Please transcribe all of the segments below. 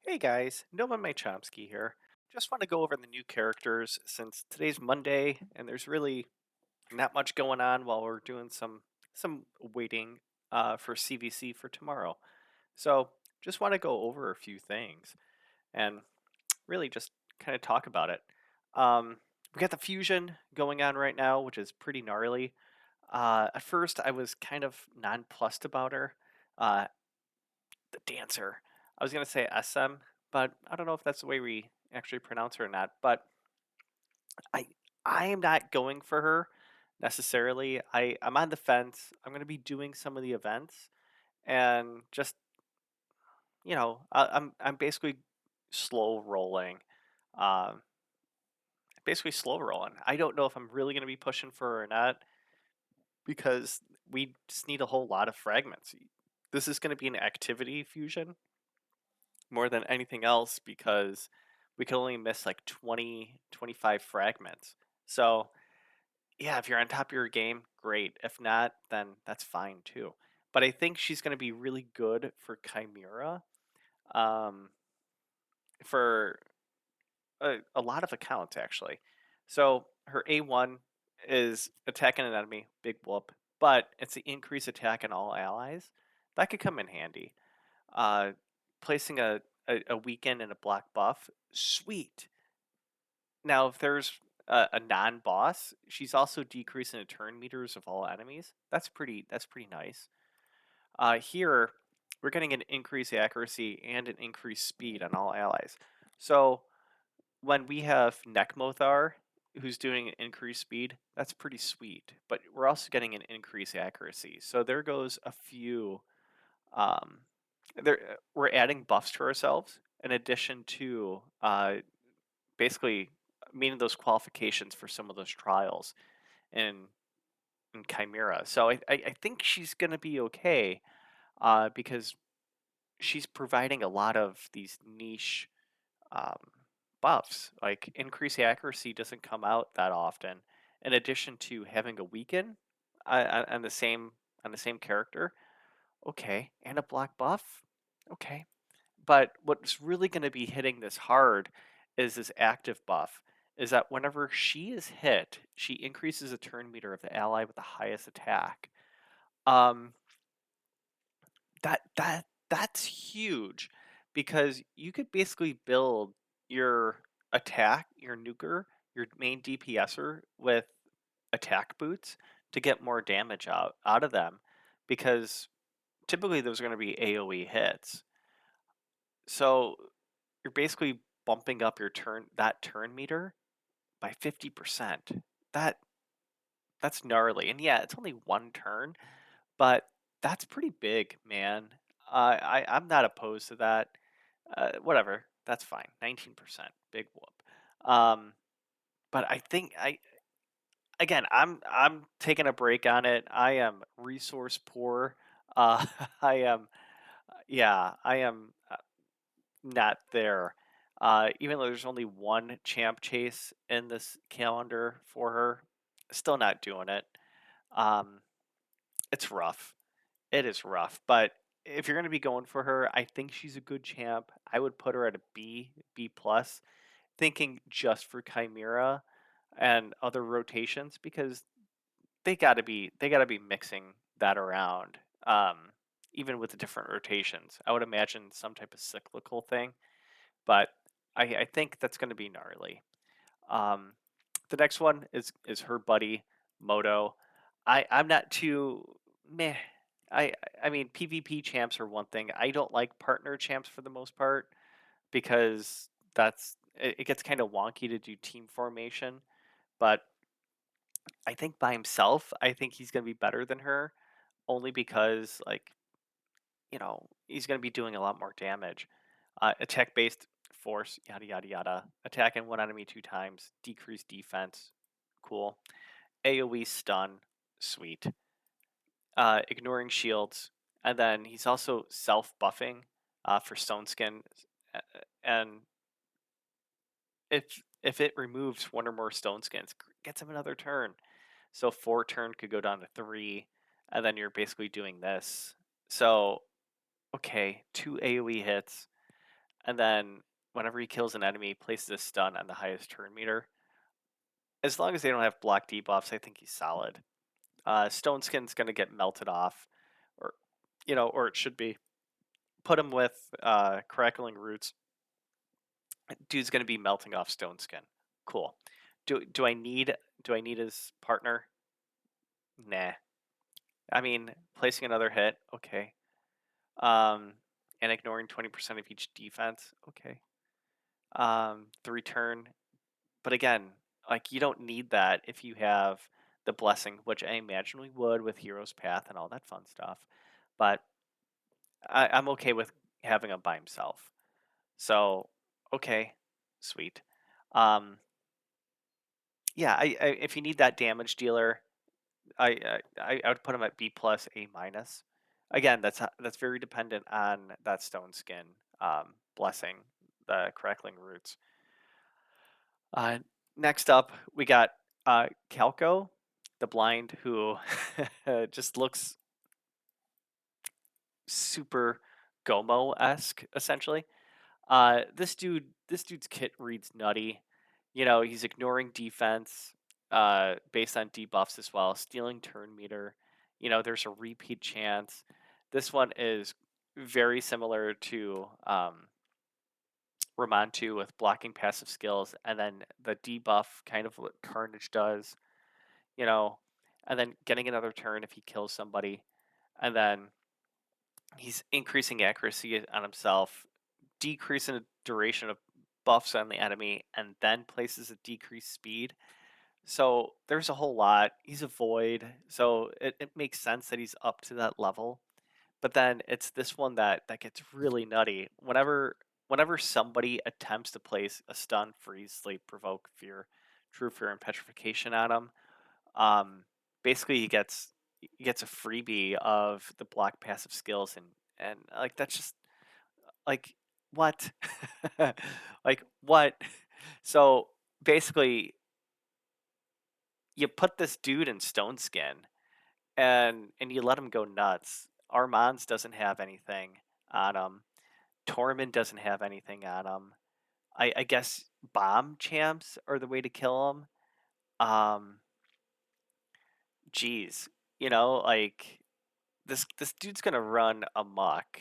Hey guys, Noma My Chomsky here. Just want to go over the new characters since today's Monday and there's really not much going on while we're doing some waiting for CVC for tomorrow. So just want to go over a few things and really just kind of talk about it. We got the fusion going on right now, which is pretty gnarly. At first, I was kind of nonplussed about her. Uh, the dancer. I was gonna say SM, but I don't know if that's the way we actually pronounce her or not. But I I am not going for her necessarily. I'm on the fence. I'm gonna be doing some of the events and just I'm basically slow rolling. Um, basically slow rolling. I don't know if I'm really gonna be pushing for her or not because we just need a whole lot of fragments. This is gonna be an activity fusion more than anything else because we can only miss like 20, 25 fragments. So, yeah, if you're on top of your game, great. If not, then that's fine too. But I think she's going to be really good for Chimera um, for a lot of accounts, actually. So, her A1 is attacking an enemy, big whoop, but it's the increased attack on all allies. That could come in handy. Uh, Placing a weaken and a black buff, sweet. Now, if there's a non-boss, she's also decreasing the turn meters of all enemies. That's pretty nice. Here, we're getting an increased accuracy and an increased speed on all allies. So when we have Nekmothar, who's doing an increased speed, that's pretty sweet. But we're also getting an increased accuracy. So there goes a few um, we're adding buffs to ourselves in addition to basically meeting those qualifications for some of those trials in in Chimera. So I think she's gonna be okay because she's providing a lot of these niche um, buffs. Like increased accuracy doesn't come out that often. In addition to having a weaken on the same character, okay, and a black buff, okay. But what's really going to be hitting this hard is this active buff. Is that whenever she is hit, she increases the turn meter of the ally with the highest attack. Um, that's huge because you could basically build your attack, your nuker, your main DPSer with attack boots to get more damage out of them because typically those are going to be AoE hits. So you're basically bumping up your turn meter by 50%. That that's gnarly. And yeah, it's only one turn, but that's pretty big, man. I'm not opposed to that. Whatever, that's fine. 19%, big whoop. But I think I'm taking a break on it. I am resource poor. Uh, I am I am not there. Even though there's only one champ chase in this calendar for her, still not doing it. Um, it's rough. It is rough. But if you're going to be going for her, I think she's a good champ. I would put her at a B, B plus, thinking just for Chimera and other rotations because they gotta be mixing that around. Even with the different rotations, I would imagine some type of cyclical thing. But I think that's going to be gnarly. Um, the next one is her buddy Moto. I'm not too meh. I I mean PvP champs are one thing. I don't like partner champs for the most part because it gets kind of wonky to do team formation. But I think by himself, I think he's going to be better than her only because like he's going to be doing a lot more damage. Attack based force, yada yada yada. Attacking one enemy two times, decrease defense, cool. AoE stun, sweet. Ignoring shields, and then he's also self buffing for stone skin, and if it removes one or more stone skins, gets him another turn. So 4 turn could go down to 3, and then you're basically doing this. So okay, 2 AoE hits, and then whenever he kills an enemy, places a stun on the highest turn meter. As long as they don't have block debuffs, I think he's solid. Stone Skin's gonna get melted off, or or it should be. Put him with Crackling Roots. Dude's gonna be melting off Stone Skin. Cool. Do I need his partner? Nah. I mean, placing another hit, okay. And ignoring 20% of each defense, okay. The return, but again, like you don't need that if you have the blessing, which I imagine we would with Hero's Path and all that fun stuff. But I'm okay with having him by himself. So okay, sweet. Um, yeah, if you need that damage dealer, I would put him at B plus A minus. Again, that's very dependent on that Stone Skin blessing, the Crackling Roots. Uh, Next up, we got Chalco the Blind, who just looks super Gomo-esque, essentially. This dude's kit reads nutty. He's ignoring defense based on debuffs as well, stealing turn meter. There's a repeat chance. This one is very similar to Ramantu with blocking passive skills, and then the debuff, kind of what Carnage does, you know, and then getting another turn if he kills somebody, and then he's increasing accuracy on himself, decreasing the duration of buffs on the enemy, and then places a decreased speed. So there's a whole lot. He's a void, so it makes sense that he's up to that level. But then it's this one that gets really nutty. Whenever somebody attempts to place a stun, freeze, sleep, provoke, fear, true fear, and petrification on him, um, basically he gets a freebie of the block passive skills, and like that's just like what, like what. So basically, you put this dude in Stone Skin, and you let him go nuts. Armand's doesn't have anything on him. Tormund doesn't have anything on him. I guess bomb champs are the way to kill him. Um, Geez, like this dude's gonna run amok,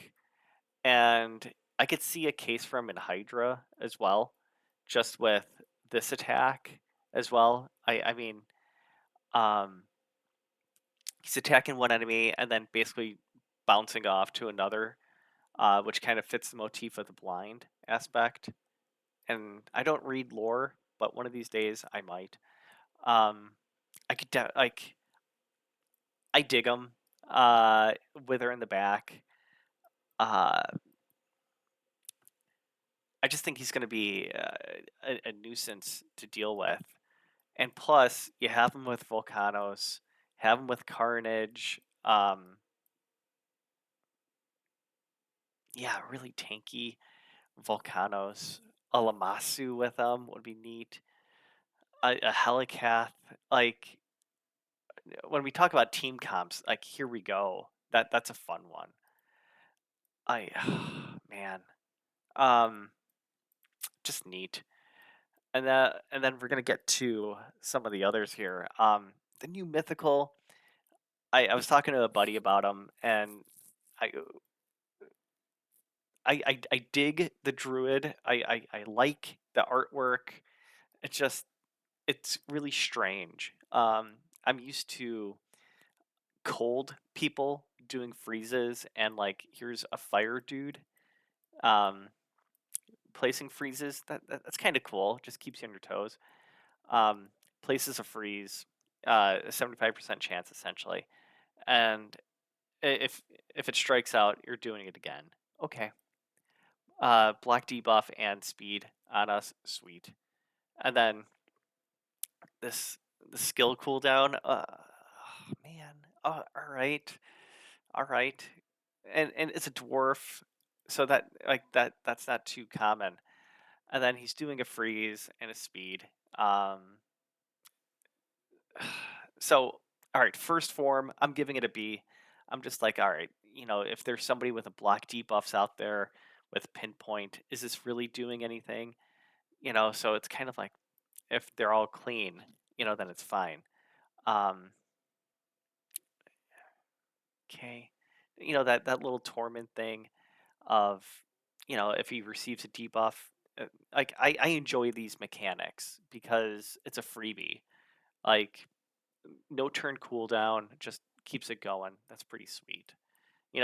and I could see a case for him in Hydra as well, just with this attack as well. I mean, um, he's attacking one enemy and then basically bouncing off to another, which kind of fits the motif of the blind aspect. And I don't read lore, but one of these days I might. Um, I could like I dig him. Wither in the back. Uh, I just think he's going to be a nuisance to deal with. And plus, you have him with Volcanos, have him with Carnage. Yeah, really tanky Volcanos. A Lamasu with him would be neat. A Helicath, like when we talk about team comps, like here we go. That's a fun one. I man, um, just neat. And then we're gonna get to some of the others here. The new mythical. I was talking to a buddy about them, and I I dig the druid. I like the artwork. It's really strange. I'm used to cold people doing freezes, and like here's a fire dude um placing freezes. That's kind of cool. Just keeps you on your toes. Um, Places a freeze, a 75% chance essentially, and if it strikes out, you're doing it again. Okay. Black debuff and speed on us, sweet. And then this the skill cooldown. Man. All right, all right. And it's a dwarf, so that's not too common. And then he's doing a freeze and a speed. So, all right, first form, I'm giving it a B. I'm just like, all right, if there's somebody with a block debuffs out there with pinpoint. Is this really doing anything? So it's kind of like if they're all clean, then it's fine. Um, okay. That little torment thing of, if he receives a debuff, like I enjoy these mechanics because it's a freebie. Like no turn cooldown, just keeps it going. That's pretty sweet.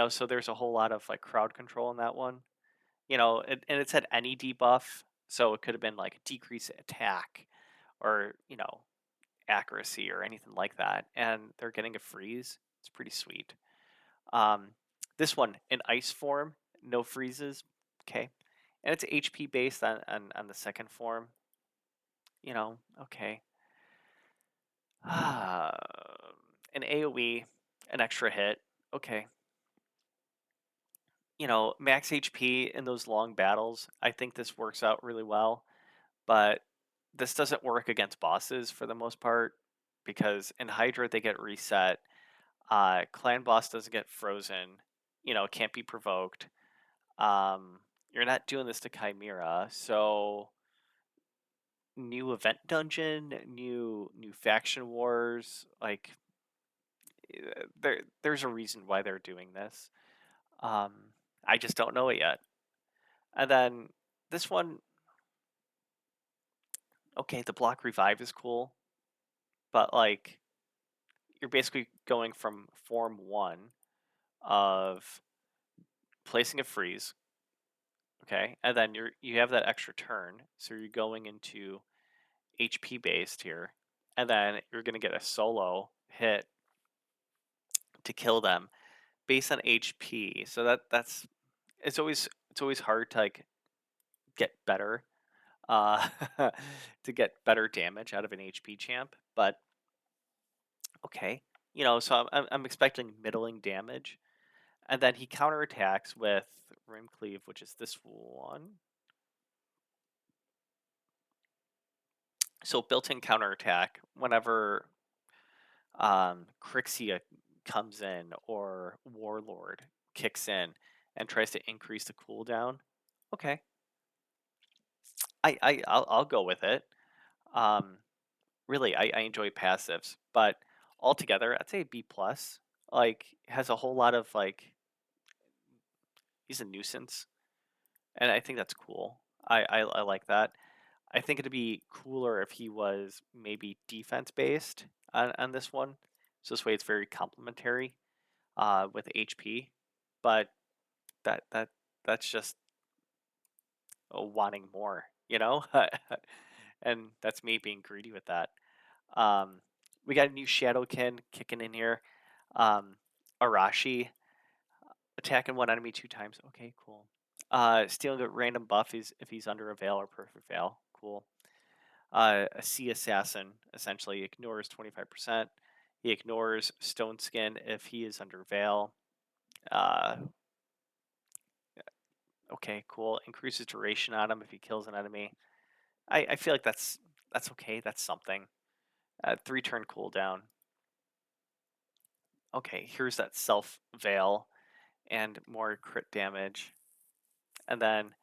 So there's a whole lot of like crowd control in that one. And it said any debuff, so it could have been like decrease attack or accuracy or anything like that, and they're getting a freeze. It's pretty sweet. Um, this one in ice form, no freezes. Okay, and it's HP based on the second form. Okay. An AOE, an extra hit. Okay. Max HP in those long battles. I think this works out really well, but this doesn't work against bosses for the most part because in Hydra they get reset. Clan boss doesn't get frozen. It can't be provoked. You're not doing this to Chimera, so new event dungeon, new faction wars, like there's a reason why they're doing this. Um, I just don't know it yet. And then this one, okay, the block revive is cool, but like you're basically going from form 1 of placing a freeze, okay, and then you have that extra turn, so you're going into HP based here, and then you're gonna get a solo hit to kill them based on HP. So that's it's always hard to like get better uh to get better damage out of an HP champ, but okay. So I'm expecting middling damage. And then he counterattacks with Rim Cleave, which is this one. So built-in counterattack whenever Crixia comes in or Warlord kicks in and tries to increase the cooldown. Okay, I'll go with it. Um, really, I enjoy passives, but altogether, I'd say B plus. Like has a whole lot of like he's a nuisance, and I think that's cool. I like that. I think it'd be cooler if he was maybe defense based on this one. So this way it's very complementary with HP. But that that's just wanting more, and that's me being greedy with that. Um, we got a new Shadowkin kicking in here. Um, Arashi attacking one enemy 2 times. Okay, cool. Stealing a random buff is if he's under a veil or perfect veil. Cool. A sea assassin essentially ignores 25%. He ignores stone skin if he is under veil. Uh, okay, cool. Increases duration on him if he kills an enemy. I feel like that's okay. That's something. 3-turn cooldown. Okay, here's that self veil and more crit damage. And then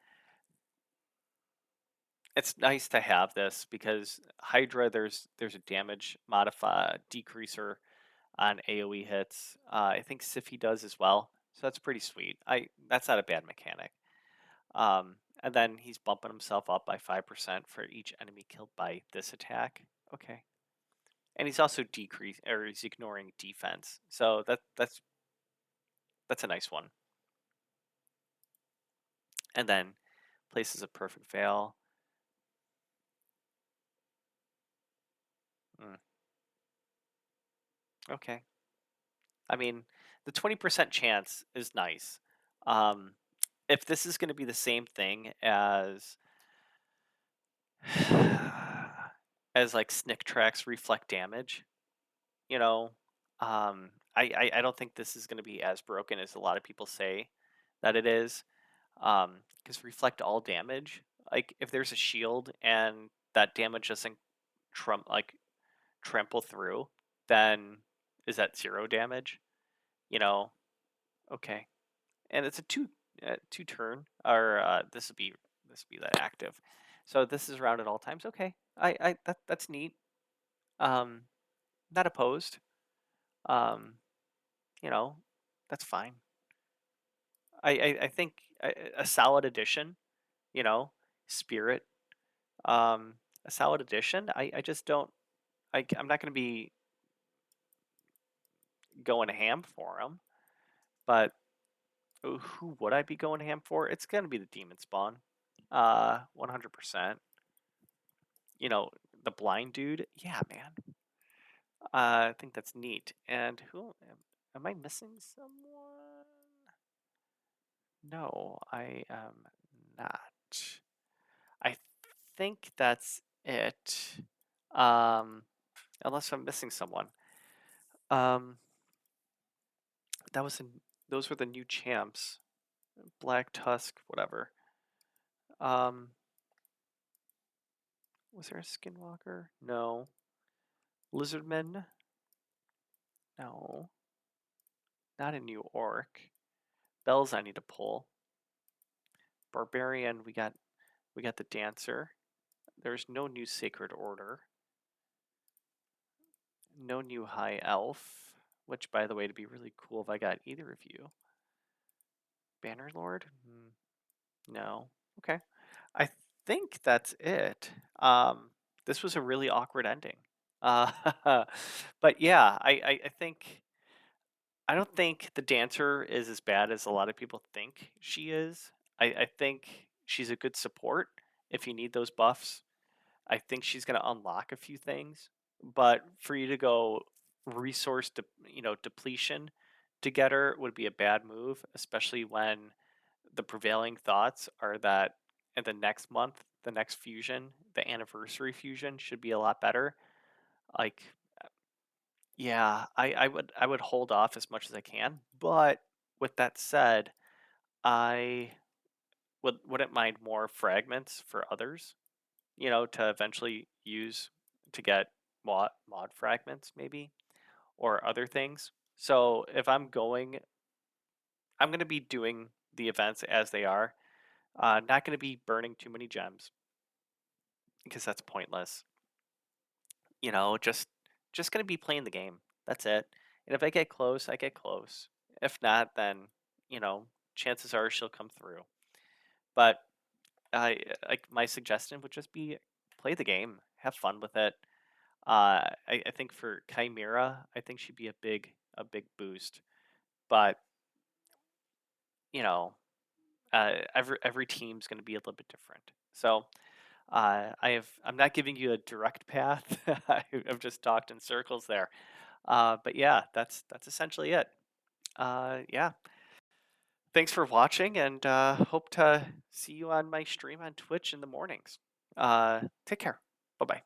it's nice to have this because Hydra there's a damage modify decreaser on AoE hits. I think Sify does as well, so that's pretty sweet. That's not a bad mechanic. And then he's bumping himself up by 5% for each enemy killed by this attack. Okay, and he's also he's ignoring defense, so that's a nice one. And then places a perfect veil. Mm, okay, I mean the 20% chance is nice. Um, if this is going to be the same thing as as like snick tracks reflect damage, you know, I don't think this is going to be as broken as a lot of people say that it is. Because reflect all damage, like if there's a shield and that damage doesn't trample through, then is that 0 damage? You know, okay, and it's a two turn, or this would be the active. So this is around at all times. Okay, that's neat. Um, not opposed. Um, you know, that's fine. I think a solid addition. You know, spirit. Um, a solid addition. I just don't. I'm not going to be going ham for him, but who would I be going ham for? It's going to be the demon spawn. 100%. You know, the blind dude. Yeah, man. I think that's neat. And am I missing someone? No, I am not. I think that's it. Um, unless I'm missing someone. Um, that was in, those were the new champs. Black Tusk, whatever. Um, was there a Skinwalker? No. Lizardman? No. Not a new orc. Bells I need to pull. Barbarian, we got the Dancer. There's no new Sacred Order. No new High Elf, which, by the way, to be really cool if I got either of you. Bannerlord? No. Okay. I think that's it. This was a really awkward ending. Uh, but yeah, I think I don't think the Dancer is as bad as a lot of people think she is. I think she's a good support if you need those buffs. I think she's going to unlock a few things, but for you to go resource depletion to get her would be a bad move, especially when the prevailing thoughts are that in the next month, the next fusion, the anniversary fusion should be a lot better. Like, yeah, I would hold off as much as I can, but with that said, I wouldn't mind more fragments for others, to eventually use to get mod fragments maybe or other things. So if I'm going to be doing the events as they are. Not going to be burning too many gems because that's pointless. Just going to be playing the game. That's it. And if I get close, I get close. If not, then you know chances are she'll come through. But I like my suggestion would just be play the game, have fun with it. I think for Chimera, I think she'd be a big boost. But you know, every team's going to be a little bit different. So I'm not giving you a direct path. I've just talked in circles there. But yeah, that's essentially it. Yeah. Thanks for watching, and hope to see you on my stream on Twitch in the mornings. Take care. Bye bye.